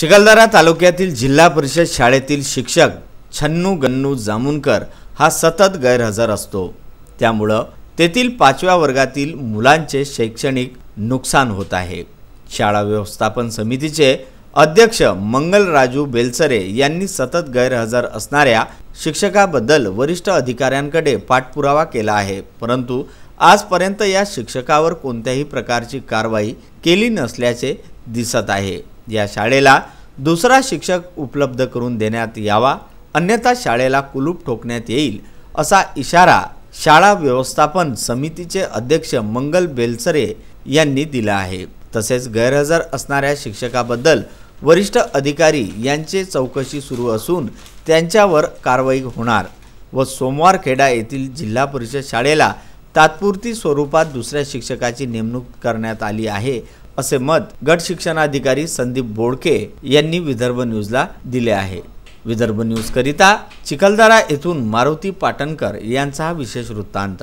चिखलदरा तालुक्यातील जिल्हा परिषद शाळेतील शिक्षक छन्नू गन्नू जामुनकर हा सतत गैरहजर असतो। त्यामुळे तेथील 5व्या वर्गातील मुलांचे शैक्षणिक नुकसान होत आहे। शाळा व्यवस्थापन समितीचे अध्यक्ष मंगल राजू बेलसरे यांनी सतत गैरहजर असणाऱ्या शिक्षकाबद्दल वरिष्ठ अधिकाऱ्यांकडे पाठपुरावा केला आहे, परंतु आजपर्यंत या शिक्षकावर कोणत्याही प्रकारची कारवाई केली नसल्याचे दिसत आहे। या शाळेला दुसरा शिक्षक उपलब्ध करून देण्यात यावा, अन्यथा शाळेला कुलूप ठोकण्यात येईल असा इशारा शाळा व्यवस्थापन समितीचे अध्यक्ष मंगल बेलसरे यांनी दिला आहे। तसेच गैरहजर असणाऱ्या शिक्षकाबद्दल वरिष्ठ अधिकारी यांची चौकशी सुरू असून त्यांच्यावर कारवाई होणार व सोमवारखेडा येथील जिल्हा परिषद शाळेला तात्पुरती स्वरूपात दुसऱ्या शिक्षकाची नेमणूक करण्यात आली आहे, असे मत गट शिक्षणाधिकारी संदीप बोडके यांनी विदर्भ न्यूजला दिले आहे। विदर्भ न्यूज करिता चिखलदरा येथून मारुती पाटणकर यांचा विशेष वृत्तांत।